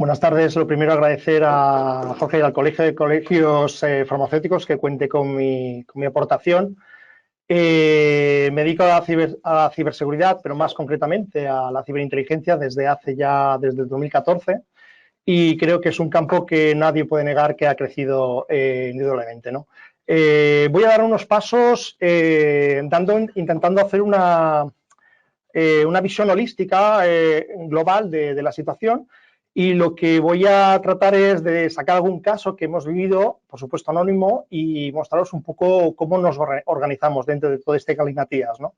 Buenas tardes. Lo primero, agradecer a Jorge y al Colegio de Colegios Farmacéuticos que cuente con mi aportación. Me dedico a la ciberseguridad, pero más concretamente a la ciberinteligencia desde el 2014, y creo que es un campo que nadie puede negar que ha crecido indudablemente, ¿no? Voy a dar unos pasos intentando hacer una visión holística global de la situación, y lo que voy a tratar es de sacar algún caso que hemos vivido, por supuesto anónimo, y mostraros un poco cómo nos organizamos dentro de todo este galimatías, ¿no?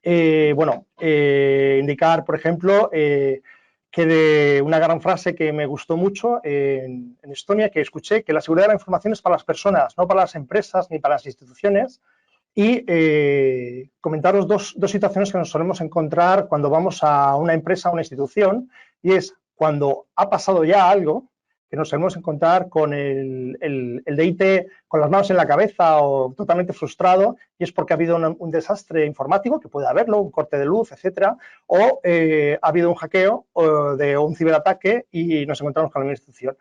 Indicar, por ejemplo, que de una gran frase que me gustó mucho en Estonia, que escuché, que la seguridad de la información es para las personas, no para las empresas ni para las instituciones. Y comentaros dos situaciones que nos solemos encontrar cuando vamos a una empresa o una institución, y es cuando ha pasado ya algo, que nos solemos encontrar con el de IT con las manos en la cabeza o totalmente frustrado, y es porque ha habido un desastre informático, que puede haberlo, un corte de luz, etcétera, o ha habido un hackeo o un ciberataque y nos encontramos con la misma institución.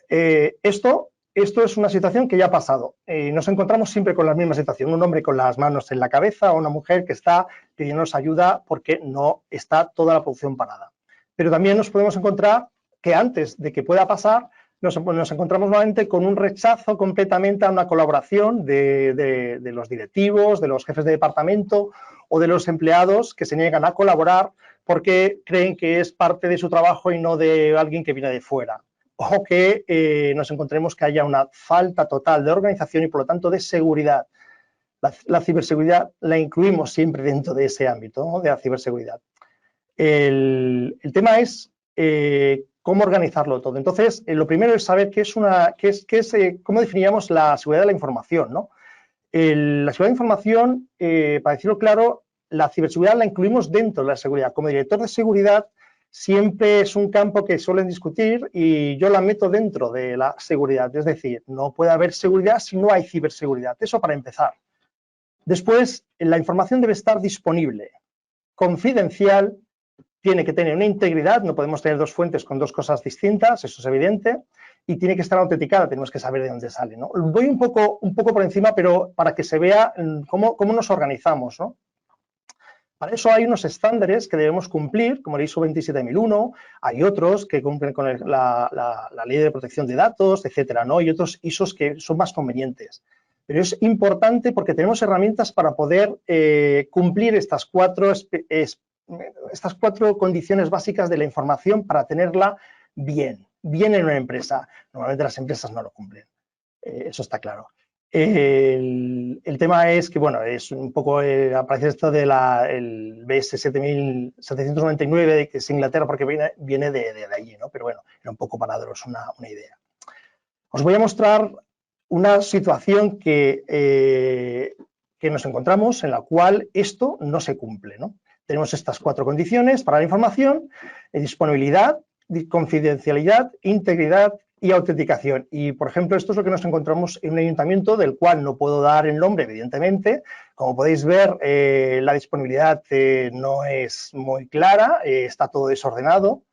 Esto es una situación que ya ha pasado. Nos encontramos siempre con la misma situación, un hombre con las manos en la cabeza o una mujer que está pidiéndonos ayuda porque no está toda la producción parada. Pero también nos podemos encontrar que antes de que pueda pasar, nos encontramos nuevamente con un rechazo completamente a una colaboración de los directivos, de los jefes de departamento o de los empleados que se niegan a colaborar porque creen que es parte de su trabajo y no de alguien que viene de fuera. O que nos encontremos que haya una falta total de organización y, por lo tanto, de seguridad. La ciberseguridad la incluimos siempre dentro de ese ámbito, ¿no?, de la ciberseguridad. El tema es cómo organizarlo todo. Entonces, lo primero es saber cómo definiríamos la seguridad de la información, ¿no? La seguridad de información, para decirlo claro, la ciberseguridad la incluimos dentro de la seguridad. Como director de seguridad, siempre es un campo que suelen discutir y yo la meto dentro de la seguridad. Es decir, no puede haber seguridad si no hay ciberseguridad. Eso para empezar. Después, la información debe estar disponible, confidencial, tiene que tener una integridad, no podemos tener dos fuentes con dos cosas distintas, eso es evidente, y tiene que estar autenticada, tenemos que saber de dónde sale, ¿no? Voy un poco por encima, pero para que se vea cómo nos organizamos, ¿no? Para eso hay unos estándares que debemos cumplir, como el ISO 27001, hay otros que cumplen con la ley de protección de datos, etcétera, ¿no? Y otros ISOs que son más convenientes. Pero es importante porque tenemos herramientas para poder cumplir estas cuatro condiciones básicas de la información para tenerla bien en una empresa. Normalmente las empresas no lo cumplen, eso está claro. El tema es que, bueno, es un poco, aparece esto del BS 7799, que es Inglaterra, porque viene de allí, ¿no? Pero bueno, era un poco para daros una idea. Os voy a mostrar una situación que nos encontramos en la cual esto no se cumple, ¿no? Tenemos estas cuatro condiciones para la información: disponibilidad, confidencialidad, integridad y autenticación. Y, por ejemplo, esto es lo que nos encontramos en un ayuntamiento del cual no puedo dar el nombre, evidentemente. Como podéis ver, la disponibilidad no es muy clara, está todo desordenado,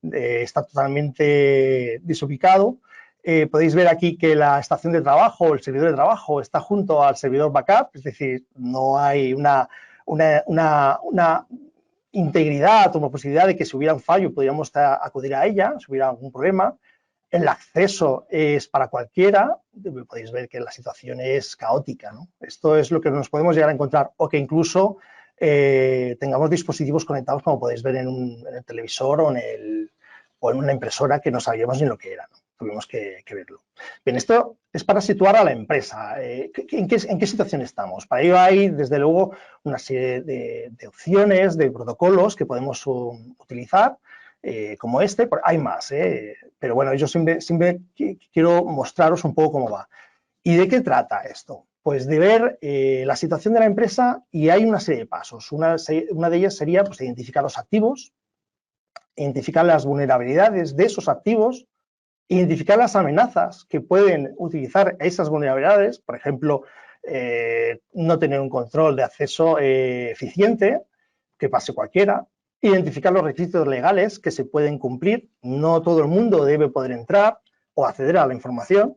está totalmente desubicado. Podéis ver aquí que la estación de trabajo o el servidor de trabajo está junto al servidor backup, es decir, no hay una integridad o una posibilidad de que si hubiera un fallo podríamos acudir a ella, si hubiera algún problema. El acceso es para cualquiera, podéis ver que la situación es caótica, ¿no? Esto es lo que nos podemos llegar a encontrar, o que incluso tengamos dispositivos conectados, como podéis ver en el televisor o en una impresora, que no sabíamos ni lo que era, ¿no? Tuvimos que verlo. Bien, esto es para situar a la empresa. ¿En qué situación estamos? Para ello hay, desde luego, una serie de opciones, de protocolos que podemos utilizar, como este. Hay más, pero bueno, yo siempre quiero mostraros un poco cómo va. ¿Y de qué trata esto? Pues de ver la situación de la empresa, y hay una serie de pasos. Una de ellas sería, pues, identificar los activos, identificar las vulnerabilidades de esos activos, identificar las amenazas que pueden utilizar esas vulnerabilidades, por ejemplo, no tener un control de acceso eficiente, que pase cualquiera, Identificar los requisitos legales que se pueden cumplir. No todo el mundo debe poder entrar o acceder a la información.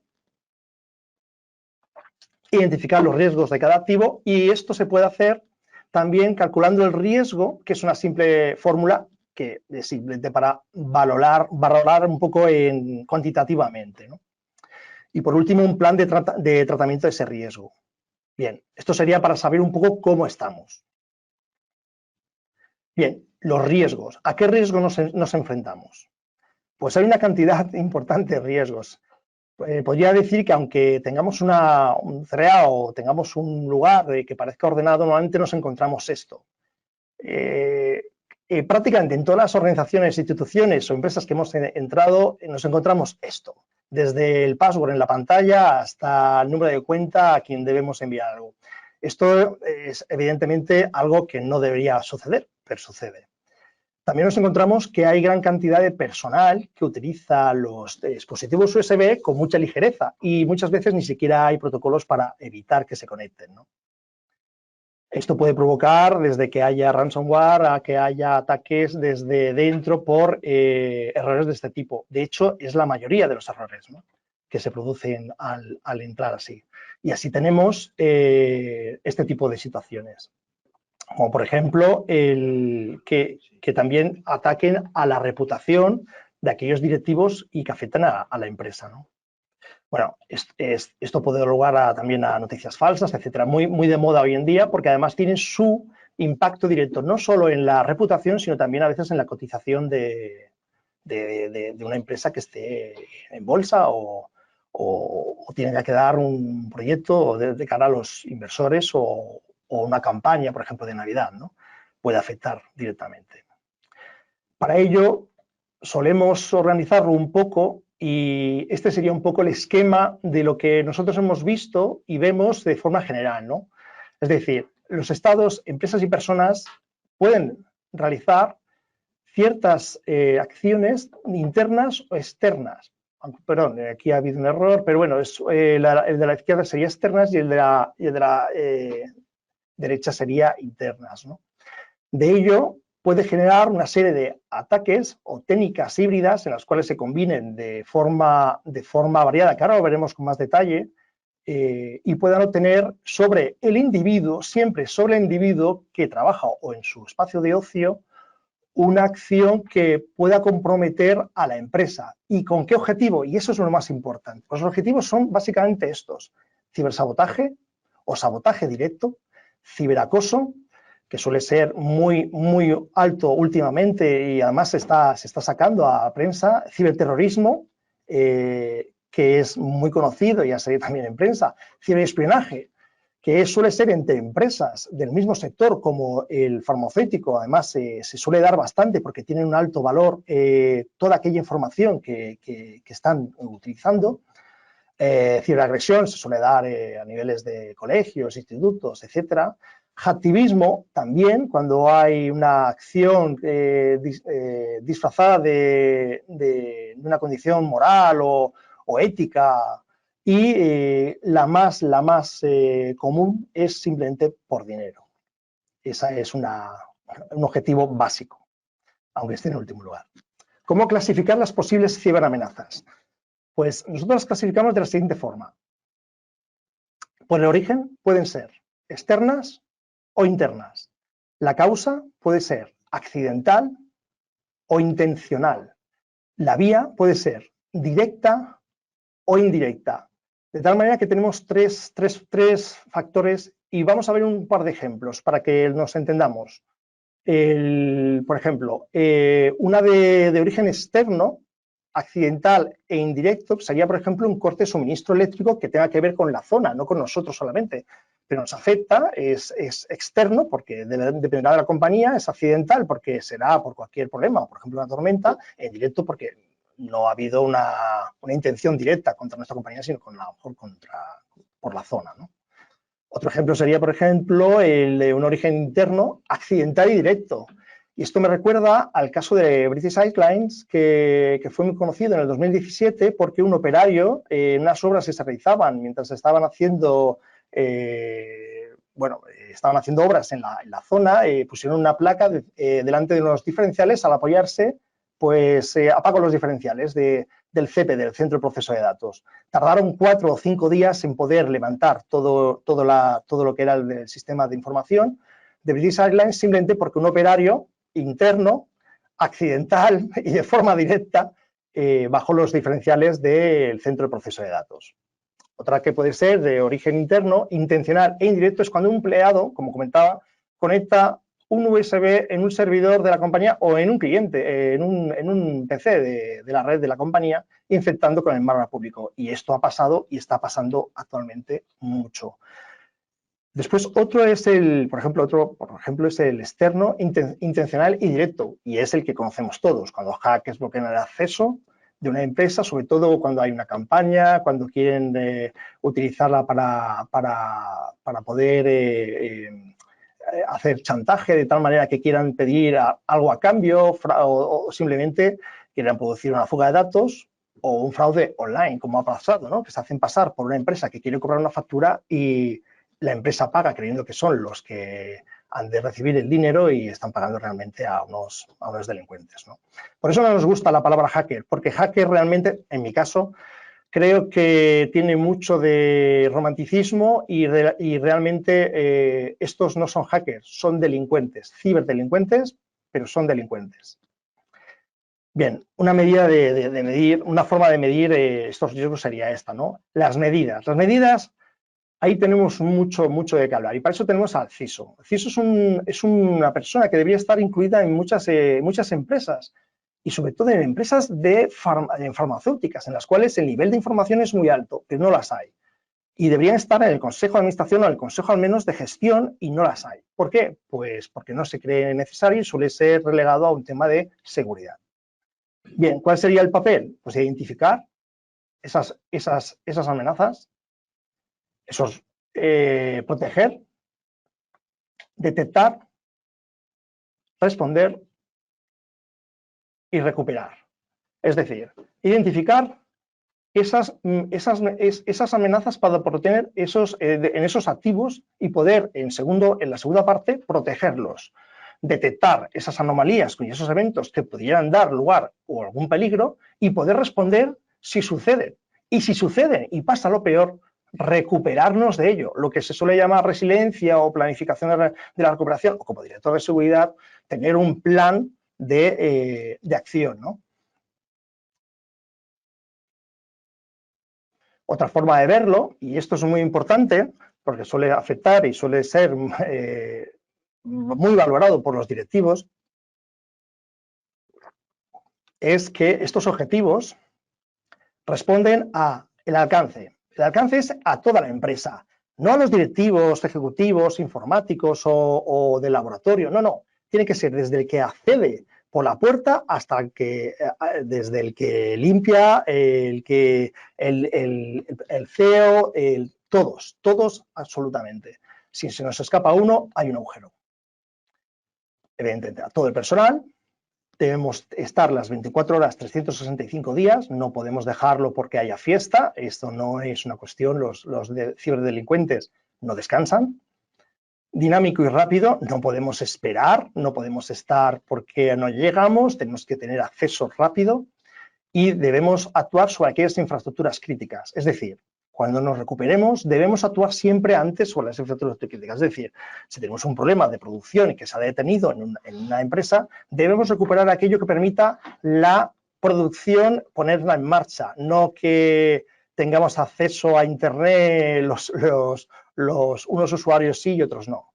Identificar los riesgos de cada activo, y esto se puede hacer también calculando el riesgo, que es una simple fórmula que es simplemente para valorar un poco cuantitativamente, ¿no? Y por último, un plan de tratamiento de ese riesgo. Bien, esto sería para saber un poco cómo estamos. Bien, los riesgos. ¿A qué riesgo nos enfrentamos? Pues hay una cantidad importante de riesgos. Podría decir que aunque tengamos un CRA o tengamos un lugar que parezca ordenado, normalmente nos encontramos esto. Prácticamente en todas las organizaciones, instituciones o empresas que hemos entrado, nos encontramos esto. Desde el password en la pantalla hasta el número de cuenta a quien debemos enviar algo. Esto es evidentemente algo que no debería suceder, pero sucede. También nos encontramos que hay gran cantidad de personal que utiliza los dispositivos USB con mucha ligereza y muchas veces ni siquiera hay protocolos para evitar que se conecten, ¿no? Esto puede provocar desde que haya ransomware a que haya ataques desde dentro por errores de este tipo. De hecho, es la mayoría de los errores, ¿no?, que se producen al entrar así. Y así tenemos este tipo de situaciones. Como por ejemplo, que también ataquen a la reputación de aquellos directivos y que afecten a la empresa, ¿no? Bueno, esto puede dar lugar también a noticias falsas, etcétera, muy de moda hoy en día, porque además tienen su impacto directo, no solo en la reputación, sino también a veces en la cotización de una empresa que esté en bolsa o tiene que dar un proyecto de cara a los inversores o una campaña, por ejemplo, de Navidad, ¿no? Puede afectar directamente. Para ello, solemos organizarlo un poco y este sería un poco el esquema de lo que nosotros hemos visto y vemos de forma general, ¿no? Es decir, los estados, empresas y personas pueden realizar ciertas acciones internas o externas. Perdón, aquí ha habido un error, pero bueno, el de la izquierda sería externas y el de la derecha sería internas, ¿no? De ello puede generar una serie de ataques o técnicas híbridas en las cuales se combinen de forma variada, que ahora lo veremos con más detalle, y puedan obtener sobre el individuo, siempre sobre el individuo que trabaja o en su espacio de ocio, una acción que pueda comprometer a la empresa. ¿Y con qué objetivo? Y eso es lo más importante. Los objetivos son básicamente estos: cibersabotaje o sabotaje directo, ciberacoso, que suele ser muy alto últimamente y además se está sacando a prensa, ciberterrorismo, que es muy conocido y ha salido también en prensa, ciberespionaje, que suele ser entre empresas del mismo sector como el farmacéutico. Además se suele dar bastante porque tienen un alto valor toda aquella información que están utilizando. Ciberagresión se suele dar a niveles de colegios, institutos, etcétera. Hacktivismo también, cuando hay una acción disfrazada de una condición moral o ética, y la más común es simplemente por dinero. Ese es un objetivo básico, aunque esté en último lugar. ¿Cómo clasificar las posibles ciberamenazas? Pues nosotros las clasificamos de la siguiente forma. Por el origen pueden ser externas o internas. La causa puede ser accidental o intencional. La vía puede ser directa o indirecta. De tal manera que tenemos tres factores y vamos a ver un par de ejemplos para que nos entendamos. Por ejemplo, una de origen externo, accidental e indirecto, sería, por ejemplo, un corte de suministro eléctrico que tenga que ver con la zona, no con nosotros solamente, pero nos afecta, es externo porque dependerá de la compañía, es accidental porque será por cualquier problema, por ejemplo, una tormenta, e indirecto porque no ha habido una intención directa contra nuestra compañía, sino con por la zona, ¿no? Otro ejemplo sería, por ejemplo, el de un origen interno, accidental y directo. Y esto me recuerda al caso de British Airlines, que fue muy conocido en el 2017 porque un operario, en unas obras que se realizaban mientras estaban haciendo bueno, estaban haciendo obras en la zona, pusieron una placa delante de unos diferenciales. Al apoyarse, pues apagó los diferenciales del CP, del Centro de Proceso de Datos. Tardaron 4 o 5 días en poder levantar todo lo que era el sistema de información de British Airlines, simplemente porque un operario interno, accidental y de forma directa, bajó los diferenciales del Centro de Proceso de Datos. Otra que puede ser de origen interno, intencional e indirecto, es cuando un empleado, como comentaba, conecta un USB en un servidor de la compañía o en un cliente, en un PC de la red de la compañía, infectando con el malware público. Y esto ha pasado y está pasando actualmente mucho. Después, otro es por ejemplo, es el externo intencional y directo, y es el que conocemos todos, cuando hackers bloquean el acceso de una empresa, sobre todo cuando hay una campaña, cuando quieren utilizarla para poder hacer chantaje de tal manera que quieran pedir algo a cambio o simplemente quieran producir una fuga de datos o un fraude online, como ha pasado, ¿no? Que se hacen pasar por una empresa que quiere cobrar una factura y la empresa paga creyendo que son los que han de recibir el dinero y están pagando realmente a unos delincuentes, ¿no? Por eso no nos gusta la palabra hacker, porque hacker realmente, en mi caso, creo que tiene mucho de romanticismo y realmente estos no son hackers, son delincuentes, ciberdelincuentes, pero son delincuentes. Bien, una medida de medir, una forma de medir estos riesgos sería esta, ¿no? Las medidas. Las medidas, ahí tenemos mucho de qué hablar y para eso tenemos al CISO. El CISO es una persona que debería estar incluida en muchas empresas y sobre todo en empresas en farmacéuticas, en las cuales el nivel de información es muy alto, pero no las hay. Y deberían estar en el Consejo de Administración o en el Consejo al menos de Gestión y no las hay. ¿Por qué? Pues porque no se cree necesario y suele ser relegado a un tema de seguridad. Bien, ¿cuál sería el papel? Pues identificar esas amenazas, proteger, detectar, responder y recuperar. Es decir, identificar esas amenazas para obtener en esos activos y poder, en la segunda parte, protegerlos. Detectar esas anomalías y esos eventos que pudieran dar lugar o algún peligro y poder responder si suceden. Y si suceden y pasa lo peor, recuperarnos de ello, lo que se suele llamar resiliencia o planificación de la recuperación, o como director de seguridad, tener un plan de acción, ¿no? Otra forma de verlo, y esto es muy importante porque suele afectar y suele ser muy valorado por los directivos, es que estos objetivos responden al alcance. El alcance es a toda la empresa, no a los directivos, ejecutivos, informáticos o del laboratorio, no. Tiene que ser desde el que accede por la puerta hasta desde el que limpia, el CEO, todos absolutamente. Si se nos escapa uno, hay un agujero. Evidentemente, a todo el personal, debemos estar las 24 horas, 365 días, no podemos dejarlo porque haya fiesta, esto no es una cuestión, los ciberdelincuentes no descansan. Dinámico y rápido, no podemos esperar, no podemos estar porque no llegamos, tenemos que tener acceso rápido y debemos actuar sobre aquellas infraestructuras críticas. Es decir, cuando nos recuperemos, debemos actuar siempre antes sobre las infraestructuras críticas. Es decir, si tenemos un problema de producción y que se ha detenido en una empresa, debemos recuperar aquello que permita la producción, ponerla en marcha, no que tengamos acceso a Internet unos usuarios sí y otros no.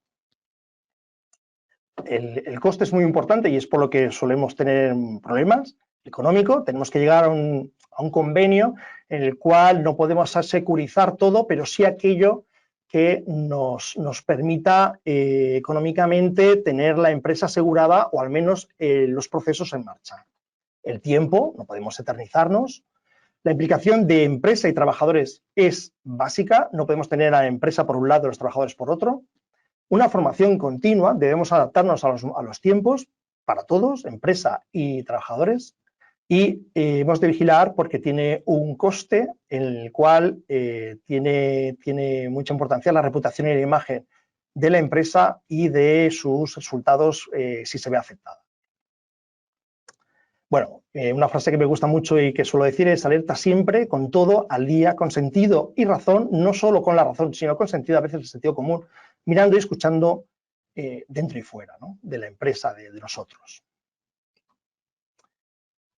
El coste es muy importante y es por lo que solemos tener problemas económicos. Tenemos que llegar a un convenio en el cual no podemos securizar todo, pero sí aquello que nos permita económicamente tener la empresa asegurada o al menos los procesos en marcha. El tiempo, no podemos eternizarnos. La implicación de empresa y trabajadores es básica. No podemos tener a la empresa por un lado y los trabajadores por otro. Una formación continua, debemos adaptarnos a los tiempos para todos, empresa y trabajadores, y hemos de vigilar porque tiene un coste en el cual tiene mucha importancia la reputación y la imagen de la empresa y de sus resultados si se ve afectada. Bueno, una frase que me gusta mucho y que suelo decir es alerta siempre, con todo, al día, con sentido y razón, no solo con la razón, sino con sentido, a veces el sentido común, mirando y escuchando dentro y fuera, ¿no?, de la empresa, de nosotros.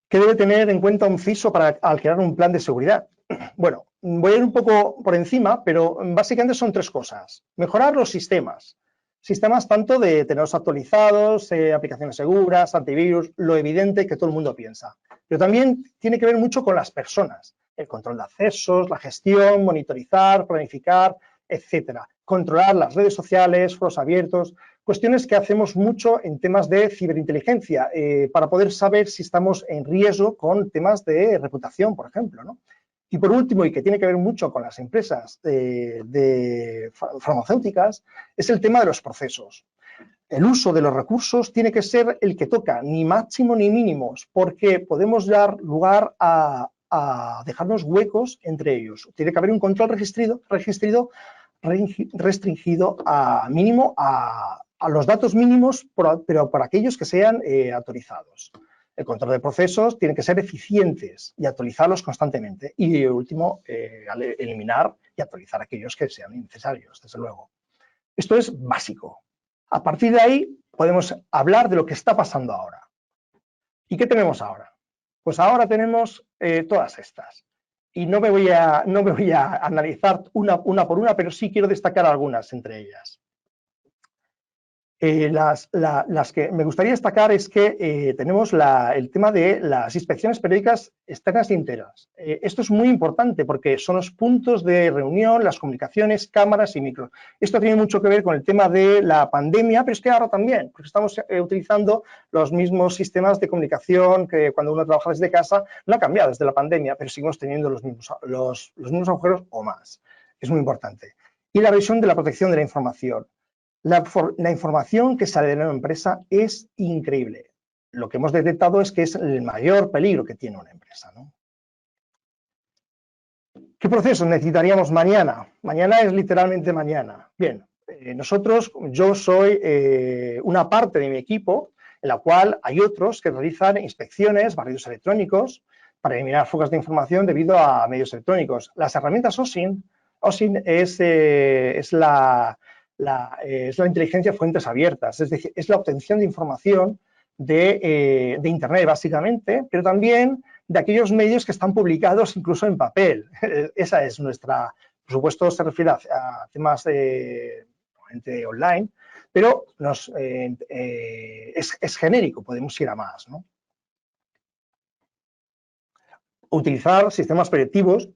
¿Qué debe tener en cuenta un CISO al crear un plan de seguridad? Bueno, voy a ir un poco por encima, pero básicamente son 3 cosas. Mejorar los sistemas. Sistemas tanto de tenerlos actualizados, aplicaciones seguras, antivirus, lo evidente que todo el mundo piensa. Pero también tiene que ver mucho con las personas. El control de accesos, la gestión, monitorizar, planificar, etcétera. Controlar las redes sociales, foros abiertos, cuestiones que hacemos mucho en temas de ciberinteligencia, para poder saber si estamos en riesgo con temas de reputación, por ejemplo, ¿no? Y por último, y que tiene que ver mucho con las empresas farmacéuticas, es el tema de los procesos. El uso de los recursos tiene que ser el que toca, ni máximo ni mínimos, porque podemos dar lugar a dejarnos huecos entre ellos. Tiene que haber un control restringido a mínimo a los datos mínimos, pero por aquellos que sean autorizados. El control de procesos tiene que ser eficientes y actualizarlos constantemente. Y, último, eliminar y actualizar aquellos que sean innecesarios, desde luego. Esto es básico. A partir de ahí podemos hablar de lo que está pasando ahora. ¿Y qué tenemos ahora? Pues ahora tenemos todas estas. Y no me voy a analizar una por una, pero sí quiero destacar algunas entre ellas. Las que me gustaría destacar es que tenemos el tema de las inspecciones periódicas externas e internas. Esto es muy importante porque son los puntos de reunión, las comunicaciones, cámaras y micros. Esto tiene mucho que ver con el tema de la pandemia, pero es que ahora también, porque estamos utilizando los mismos sistemas de comunicación que cuando uno trabaja desde casa. No ha cambiado desde la pandemia, pero seguimos teniendo los mismos agujeros o más. Es muy importante. Y la revisión de la protección de la información. La información que sale de una empresa es increíble. Lo que hemos detectado es que es el mayor peligro que tiene una empresa, ¿no? ¿Qué procesos necesitaríamos mañana? Mañana es literalmente mañana. Bien, yo soy una parte de mi equipo, en la cual hay otros que realizan inspecciones, barridos electrónicos, para eliminar fugas de información debido a medios electrónicos. Las herramientas OSINT es la inteligencia de fuentes abiertas, es decir, es la obtención de información de Internet, básicamente, pero también de aquellos medios que están publicados incluso en papel. Esa es nuestra, por supuesto, se refiere a temas de online, pero es genérico, podemos ir a más, ¿no? Utilizar sistemas predictivos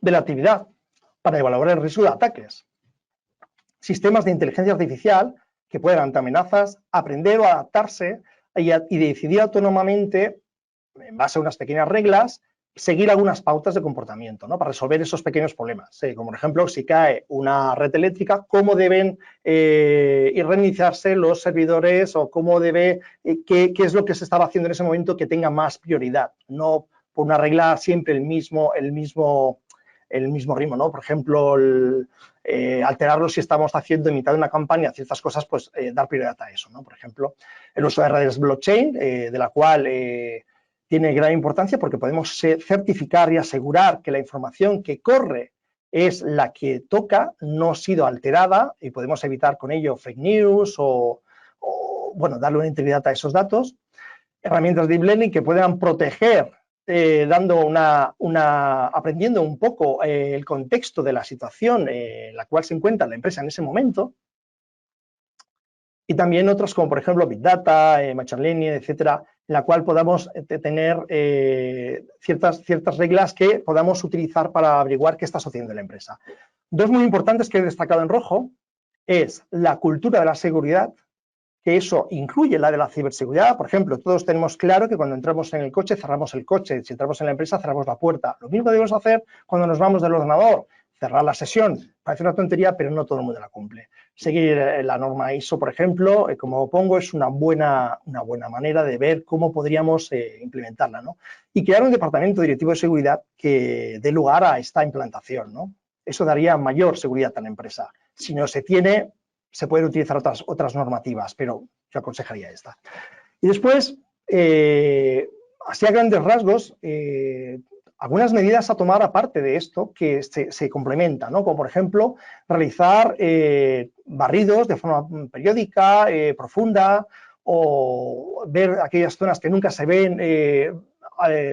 de la actividad para evaluar el riesgo de ataques. Sistemas de inteligencia artificial que puedan, ante amenazas, aprender o adaptarse y decidir autónomamente, en base a unas pequeñas reglas, seguir algunas pautas de comportamiento, ¿no?, para resolver esos pequeños problemas. Como, por ejemplo, si cae una red eléctrica, cómo deben reiniciarse los servidores o cómo qué es lo que se estaba haciendo en ese momento que tenga más prioridad, no por una regla siempre el mismo ritmo, ¿no? Por ejemplo, alterarlo si estamos haciendo en mitad de una campaña ciertas cosas, pues dar prioridad a eso, ¿no? Por ejemplo, el uso de redes blockchain, de la cual tiene gran importancia porque podemos certificar y asegurar que la información que corre es la que toca, no ha sido alterada, y podemos evitar con ello fake news o bueno, darle una integridad a esos datos. Herramientas de deep learning que puedan proteger, aprendiendo un poco el contexto de la situación en la cual se encuentra la empresa en ese momento. Y también otros como, por ejemplo, Big Data, Machine Learning, etcétera, en la cual podamos tener ciertas reglas que podamos utilizar para averiguar qué está sucediendo en la empresa. Dos muy importantes que he destacado en rojo es la cultura de la seguridad, que eso incluye la de la ciberseguridad. Por ejemplo, todos tenemos claro que cuando entramos en el coche cerramos el coche, si entramos en la empresa cerramos la puerta. Lo mismo debemos hacer cuando nos vamos del ordenador, cerrar la sesión. Parece una tontería, pero no todo el mundo la cumple. Seguir la norma ISO, por ejemplo, como pongo, es una buena manera de ver cómo podríamos implementarla, ¿no? Y crear un departamento directivo de seguridad que dé lugar a esta implantación, ¿no? Eso daría mayor seguridad a la empresa. Si no se tiene, se pueden utilizar otras normativas, pero yo aconsejaría esta. Y después, así a grandes rasgos, algunas medidas a tomar aparte de esto que se complementan, ¿no? Como por ejemplo, realizar barridos de forma periódica, profunda, o ver aquellas zonas que nunca se ven,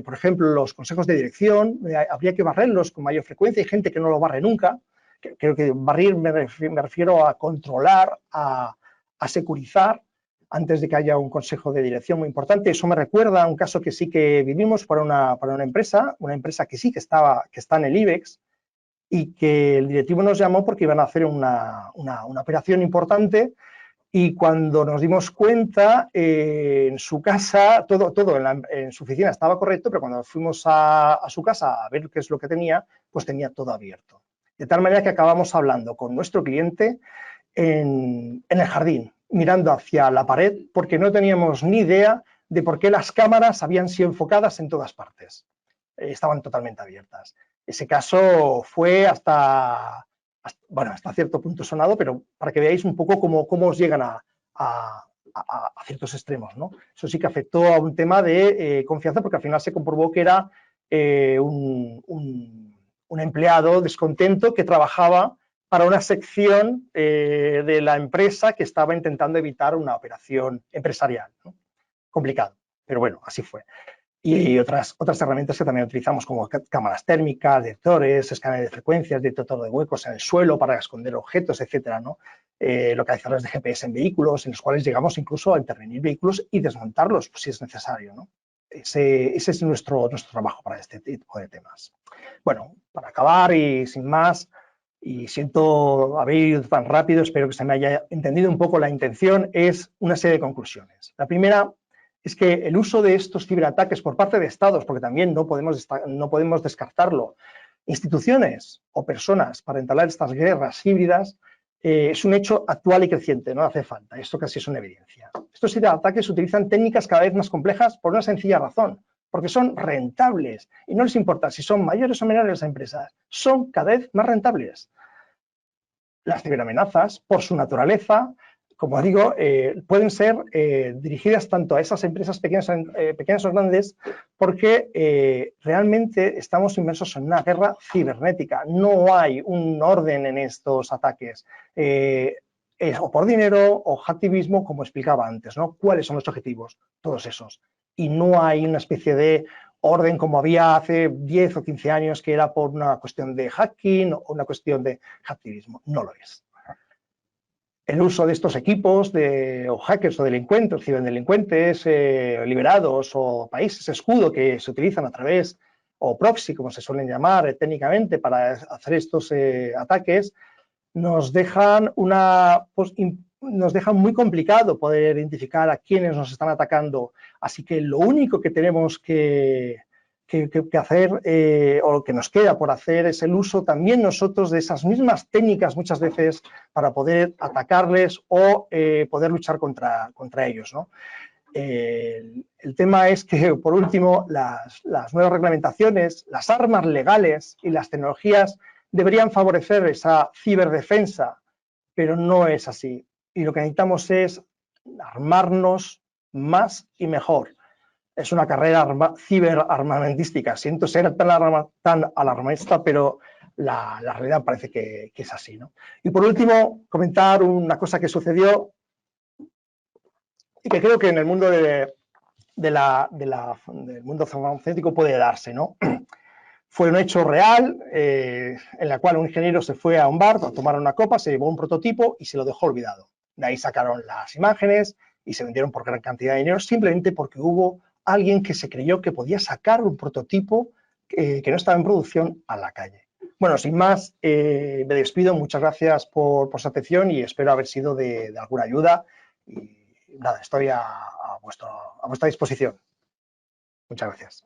por ejemplo, los consejos de dirección, habría que barrerlos con mayor frecuencia, hay gente que no lo barre nunca. Creo que barrir me refiero a controlar, a securizar, antes de que haya un consejo de dirección muy importante. Eso me recuerda a un caso que sí que vivimos para una empresa que sí que está en el IBEX, y que el directivo nos llamó porque iban a hacer una operación importante, y cuando nos dimos cuenta, en su casa, todo en su oficina estaba correcto, pero cuando fuimos a su casa a ver qué es lo que tenía, pues tenía todo abierto. De tal manera que acabamos hablando con nuestro cliente en el jardín, mirando hacia la pared, porque no teníamos ni idea de por qué las cámaras habían sido enfocadas en todas partes. Estaban totalmente abiertas. Ese caso fue hasta cierto punto sonado, pero para que veáis un poco cómo os llegan a ciertos extremos, ¿no? Eso sí que afectó a un tema de confianza, porque al final se comprobó que era un empleado descontento que trabajaba para una sección de la empresa que estaba intentando evitar una operación empresarial, ¿no? Complicado, pero bueno, así fue. Y otras herramientas que también utilizamos, como cámaras térmicas, detectores, escáner de frecuencias, detector de huecos en el suelo para esconder objetos, etcétera, ¿no? Localizadores de GPS en vehículos, en los cuales llegamos incluso a intervenir vehículos y desmontarlos, pues, si es necesario, ¿no? Ese es nuestro trabajo para este tipo de temas. Bueno, para acabar y sin más, y siento haber ido tan rápido, espero que se me haya entendido un poco la intención, es una serie de conclusiones. La primera es que el uso de estos ciberataques por parte de estados, porque también no podemos descartarlo, instituciones o personas para entablar estas guerras híbridas, es un hecho actual y creciente, no hace falta, esto casi es una evidencia. Estos ciberataques utilizan técnicas cada vez más complejas por una sencilla razón, porque son rentables y no les importa si son mayores o menores las empresas, son cada vez más rentables. Las ciberamenazas, por su naturaleza, como digo, pueden ser dirigidas tanto a esas empresas pequeñas o grandes, porque realmente estamos inmersos en una guerra cibernética. No hay un orden en estos ataques. Es o por dinero o hacktivismo, como explicaba antes, ¿no? ¿Cuáles son los objetivos? Todos esos. Y no hay una especie de orden como había hace 10 o 15 años, que era por una cuestión de hacking o una cuestión de hacktivismo. No lo es. El uso de estos equipos o hackers o delincuentes, ciberdelincuentes liberados, o países escudo que se utilizan a través, o proxy, como se suelen llamar técnicamente, para hacer estos ataques, nos dejan muy complicado poder identificar a quiénes nos están atacando. Así que lo único que tenemos que hacer, o lo que nos queda por hacer, es el uso también nosotros de esas mismas técnicas muchas veces para poder atacarles o poder luchar contra ellos, ¿no? El tema es que, por último, las nuevas reglamentaciones, las armas legales y las tecnologías deberían favorecer esa ciberdefensa, pero no es así. Y lo que necesitamos es armarnos más y mejor. Es una carrera ciberarmamentística. Siento ser tan alarmista, pero la realidad parece que es así, ¿no? Y por último, comentar una cosa que sucedió y que creo que en el mundo del mundo farmacéutico puede darse, ¿no? Fue un hecho real en la cual un ingeniero se fue a un bar a tomar una copa, se llevó un prototipo y se lo dejó olvidado. De ahí sacaron las imágenes y se vendieron por gran cantidad de dinero, simplemente porque hubo alguien que se creyó que podía sacar un prototipo que no estaba en producción a la calle. Bueno, sin más, me despido. Muchas gracias por su atención y espero haber sido de alguna ayuda. Y nada, estoy a vuestra disposición. Muchas gracias.